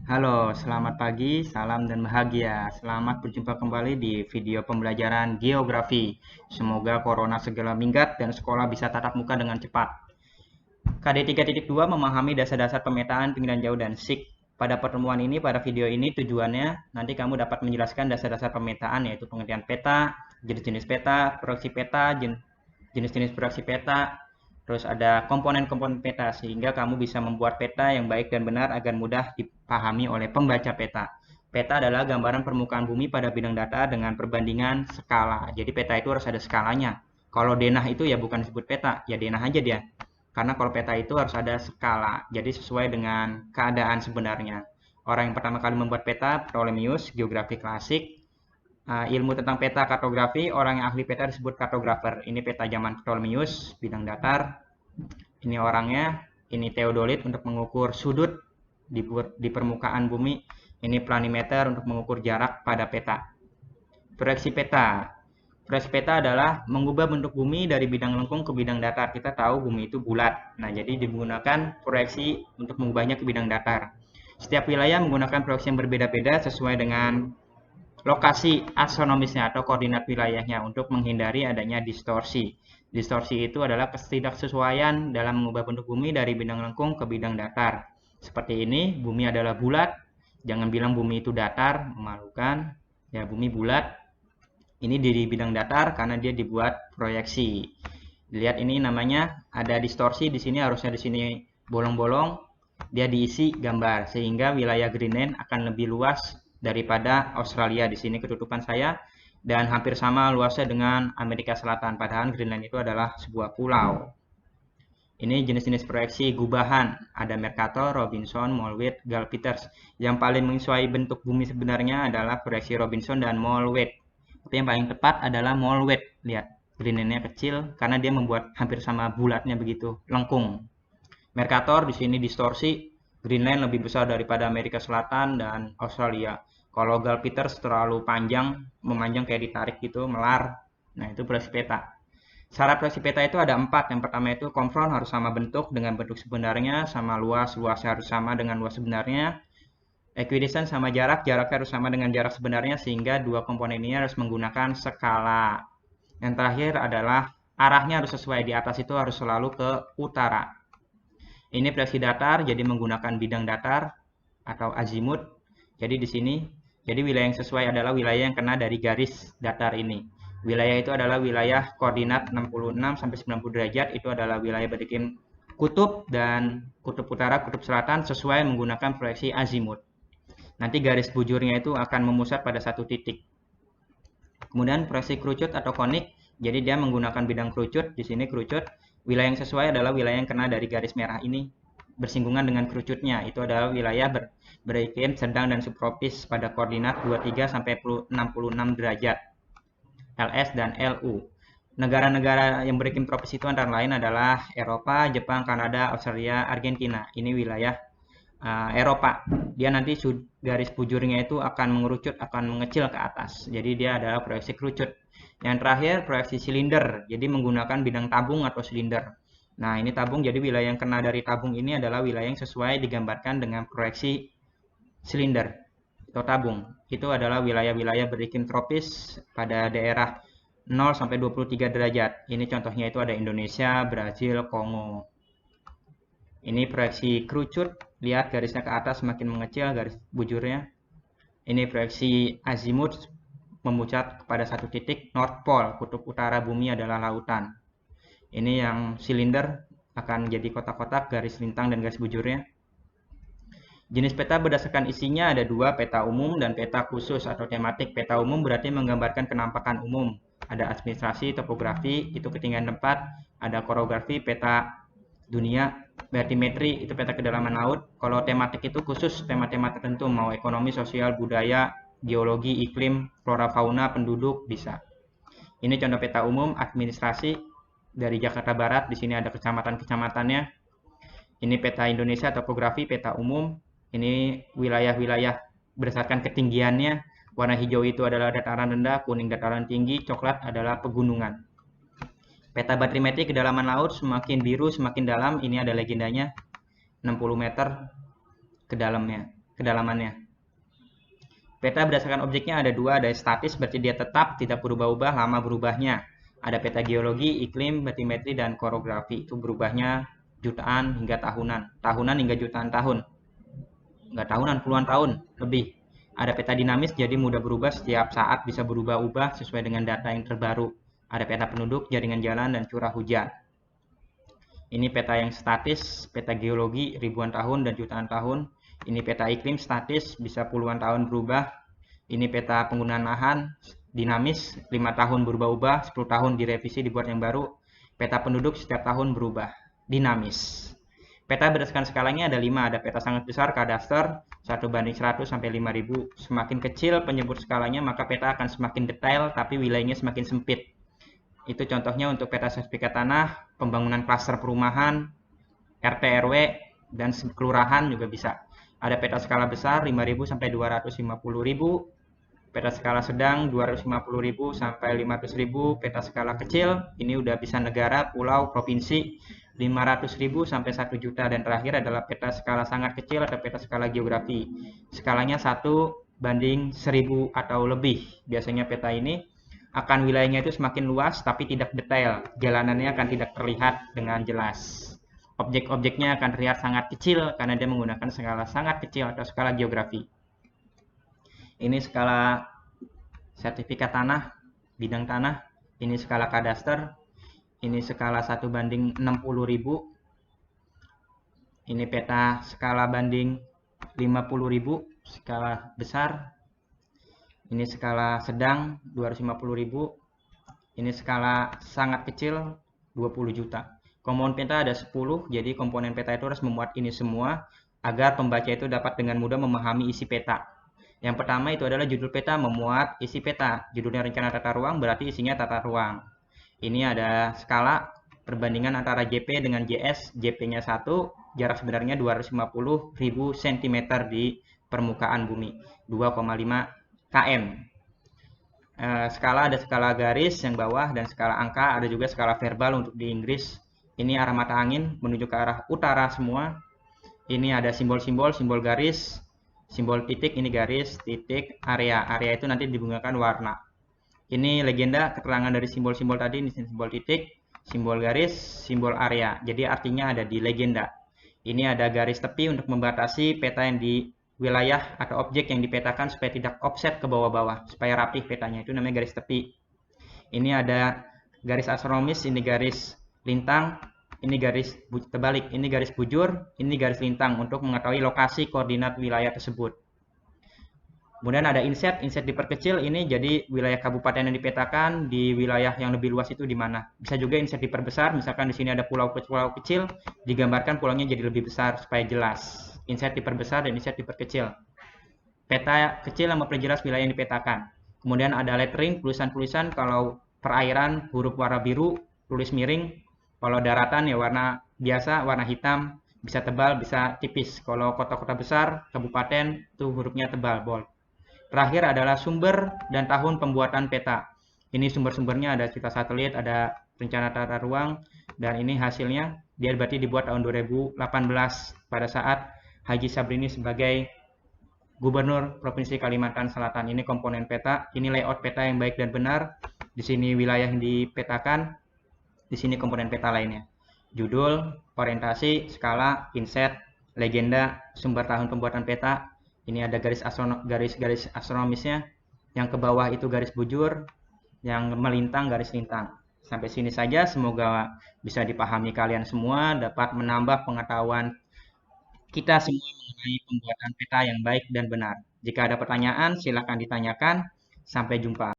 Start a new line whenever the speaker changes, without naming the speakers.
Halo, selamat pagi, salam dan bahagia. Selamat berjumpa kembali di video pembelajaran geografi. Semoga corona segera minggat dan sekolah bisa tatap muka dengan cepat. KD 3.2 memahami dasar-dasar pemetaan pinggiran jauh dan SIG. Pada pertemuan ini, pada video ini tujuannya nanti kamu dapat menjelaskan dasar-dasar pemetaan yaitu pengertian peta, jenis-jenis peta, proyeksi peta, jenis-jenis proyeksi peta, terus ada komponen-komponen peta sehingga kamu bisa membuat peta yang baik dan benar agar mudah dipahami oleh pembaca peta. Peta adalah gambaran permukaan bumi pada bidang data dengan perbandingan skala. Jadi peta itu harus ada skalanya. Kalau denah itu ya bukan disebut peta, ya denah aja dia. Karena kalau peta itu harus ada skala, jadi sesuai dengan keadaan sebenarnya. Orang yang pertama kali membuat peta, Ptolemeus, geografi klasik. Ilmu tentang peta kartografi, orang yang ahli peta disebut kartografer. Ini peta zaman Ptolemeus, bidang datar. Ini orangnya, ini teodolit untuk mengukur sudut di permukaan bumi. Ini planimeter untuk mengukur jarak pada peta. Proyeksi peta. Proyeksi peta adalah mengubah bentuk bumi dari bidang lengkung ke bidang datar. Kita tahu bumi itu bulat. Nah, jadi digunakan proyeksi untuk mengubahnya ke bidang datar. Setiap wilayah menggunakan proyeksi yang berbeda-beda sesuai dengan lokasi astronomisnya atau koordinat wilayahnya untuk menghindari adanya distorsi. Distorsi itu adalah ketidaksesuaian dalam mengubah bentuk bumi dari bidang lengkung ke bidang datar. Seperti ini, bumi adalah bulat. Jangan bilang bumi itu datar, memalukan. Ya, bumi bulat. Ini di bidang datar karena dia dibuat proyeksi. Lihat ini namanya ada distorsi di sini, harusnya di sini bolong-bolong. Dia diisi gambar sehingga wilayah Greenland akan lebih luas daripada Australia. Di sini ketutupan saya dan hampir sama luasnya dengan Amerika Selatan. Padahal Greenland itu adalah sebuah pulau. Ini jenis-jenis proyeksi gubahan. Ada Mercator, Robinson, Molwith, Gall-Peters. Yang paling menyesuaikan bentuk bumi sebenarnya adalah proyeksi Robinson dan Molwith. Tapi yang paling tepat adalah Molwith. Lihat, Greenland-nya kecil karena dia membuat hampir sama bulatnya begitu, lengkung. Mercator di sini distorsi, Greenland lebih besar daripada Amerika Selatan dan Australia. Kalau Gall-Peters terlalu panjang, memanjang kayak ditarik gitu, melar. Nah, itu proyeksi peta. Syarat proyeksi peta itu ada 4. Yang pertama itu konfront harus sama bentuk dengan bentuk sebenarnya, sama luas, luasnya harus sama dengan luas sebenarnya. Equidistance sama jarak, jaraknya harus sama dengan jarak sebenarnya sehingga dua komponen ini harus menggunakan skala. Yang terakhir adalah arahnya harus sesuai, di atas itu harus selalu ke utara. Ini proyeksi datar, jadi menggunakan bidang datar atau azimut. Jadi di sini, jadi wilayah yang sesuai adalah wilayah yang kena dari garis datar ini. Wilayah itu adalah wilayah koordinat 66 sampai 90 derajat, itu adalah wilayah berdikim kutub dan kutub utara, kutub selatan sesuai menggunakan proyeksi azimut. Nanti garis bujurnya itu akan memusat pada satu titik. Kemudian proyeksi kerucut atau konik, jadi dia menggunakan bidang kerucut, di sini kerucut. Wilayah yang sesuai adalah wilayah yang kena dari garis merah ini, bersinggungan dengan kerucutnya. Itu adalah wilayah beriklim sedang dan subtropis pada koordinat 23 sampai 66 derajat. LS dan LU. Negara-negara yang beriklim tropis itu antara lain adalah Eropa, Jepang, Kanada, Australia, Argentina. Ini wilayah Eropa. Dia nanti garis bujurnya itu akan mengerucut, akan mengecil ke atas. Jadi dia adalah proyeksi kerucut. Yang terakhir proyeksi silinder. Jadi menggunakan bidang tabung atau silinder. Nah, ini tabung, jadi wilayah yang kena dari tabung ini adalah wilayah yang sesuai digambarkan dengan proyeksi silinder atau tabung. Itu adalah wilayah-wilayah beriklim tropis pada daerah 0 sampai 23 derajat. Ini contohnya itu ada Indonesia, Brazil, Kongo. Ini proyeksi kerucut, lihat garisnya ke atas semakin mengecil garis bujurnya. Ini proyeksi azimut memucat kepada satu titik, North Pole, kutub utara bumi adalah lautan. Ini yang silinder akan jadi kotak-kotak, garis lintang dan garis bujurnya. Jenis peta berdasarkan isinya ada 2, peta umum dan peta khusus atau tematik. Peta umum berarti menggambarkan penampakan umum. Ada administrasi, topografi, itu ketinggian tempat. Ada korografi, peta dunia. Batimetri, itu peta kedalaman laut. Kalau tematik itu khusus tema-tema tertentu, mau ekonomi, sosial, budaya, geologi, iklim, flora, fauna, penduduk, bisa. Ini contoh peta umum, administrasi dari Jakarta Barat. Di sini ada kecamatan-kecamatannya. Ini peta Indonesia, topografi, peta umum. Ini wilayah-wilayah berdasarkan ketinggiannya. Warna hijau itu adalah dataran rendah, kuning dataran tinggi, coklat adalah pegunungan. Peta batimetri kedalaman laut semakin biru semakin dalam. Ini ada legendanya 60 meter ke dalamnya. kedalamannya. Peta berdasarkan objeknya ada dua, ada statis berarti dia tetap, tidak berubah-ubah, lama berubahnya. Ada peta geologi, iklim, batimetri, dan korografi. Itu berubahnya jutaan hingga tahunan. Tahunan hingga jutaan tahun. Enggak tahunan, puluhan tahun lebih. Ada peta dinamis, jadi mudah berubah setiap saat, bisa berubah-ubah sesuai dengan data yang terbaru. Ada peta penduduk, jaringan jalan, dan curah hujan. Ini peta yang statis, peta geologi ribuan tahun dan jutaan tahun. Ini peta iklim statis, bisa puluhan tahun berubah. Ini peta penggunaan lahan, dinamis, 5 tahun berubah-ubah, 10 tahun direvisi, dibuat yang baru. Peta penduduk setiap tahun berubah, dinamis. Peta berdasarkan skalanya ada 5, ada peta sangat besar, kadaster, 1:100 sampai 5.000. Semakin kecil penyebut skalanya, maka peta akan semakin detail, tapi wilayahnya semakin sempit. Itu contohnya untuk peta sertifikat tanah, pembangunan klaster perumahan, RT RW, dan kelurahan juga bisa. Ada peta skala besar 5.000 sampai 250.000, peta skala sedang 250.000 sampai 500.000, peta skala kecil ini udah bisa negara, pulau, provinsi 500.000 sampai 1 juta, dan terakhir adalah peta skala sangat kecil atau peta skala geografi. Skalanya 1:1000 atau lebih. Biasanya peta ini akan wilayahnya itu semakin luas tapi tidak detail. Jalanannya akan tidak terlihat dengan jelas. Objek-objeknya akan terlihat sangat kecil karena dia menggunakan skala sangat kecil atau skala geografi. Ini skala sertifikat tanah, bidang tanah. Ini skala kadaster. Ini skala 1:60.000. Ini peta skala banding 50.000, skala besar. Ini skala sedang 250.000. Ini skala sangat kecil 20 juta. Komponen peta ada 10, jadi komponen peta itu harus memuat ini semua agar pembaca itu dapat dengan mudah memahami isi peta. Yang pertama itu adalah judul peta, memuat isi peta. Judulnya rencana tata ruang berarti isinya tata ruang. Ini ada skala perbandingan antara JP dengan JS. JP-nya 1, jarak sebenarnya 250.000 cm di permukaan bumi, 2,5 km. Skala ada skala garis yang bawah dan skala angka, ada juga skala verbal untuk di Inggris. Ini arah mata angin menuju ke arah utara semua. Ini ada simbol-simbol, simbol garis, simbol titik, ini garis, titik, area. Area itu nanti digunakan warna. Ini legenda, keterangan dari simbol-simbol tadi, ini simbol titik, simbol garis, simbol area. Jadi artinya ada di legenda. Ini ada garis tepi untuk membatasi peta yang di wilayah atau objek yang dipetakan supaya tidak offset ke bawah-bawah, supaya rapih petanya. Itu namanya garis tepi. Ini ada garis astronomis, ini garis lintang, ini garis terbalik, ini garis bujur, ini garis lintang untuk mengetahui lokasi koordinat wilayah tersebut. Kemudian ada inset diperkecil, ini jadi wilayah kabupaten yang dipetakan di wilayah yang lebih luas itu di mana. Bisa juga inset diperbesar, misalkan di sini ada pulau-pulau kecil, digambarkan pulaunya jadi lebih besar supaya jelas. Inset diperbesar dan inset diperkecil. Peta kecil yang memperjelas wilayah yang dipetakan. Kemudian ada lettering, tulisan-tulisan, kalau perairan huruf warna biru, tulis miring. Kalau daratan ya warna biasa, warna hitam, bisa tebal, bisa tipis. Kalau kota-kota besar, kabupaten, itu hurufnya tebal, bold. Terakhir adalah sumber dan tahun pembuatan peta. Ini sumber-sumbernya ada cerita satelit, ada rencana tata ruang, dan ini hasilnya. Dia berarti dibuat tahun 2018 pada saat Haji Sabrini sebagai Gubernur Provinsi Kalimantan Selatan. Ini komponen peta, ini layout peta yang baik dan benar. Di sini wilayah yang dipetakan, di sini komponen peta lainnya. Judul, orientasi, skala, inset, legenda, sumber tahun pembuatan peta. Ini ada garis astronomisnya. Yang ke bawah itu garis bujur, yang melintang garis lintang. Sampai sini saja, semoga bisa dipahami kalian semua, dapat menambah pengetahuan kita semua mengenai pembuatan peta yang baik dan benar. Jika ada pertanyaan, silakan ditanyakan. Sampai jumpa.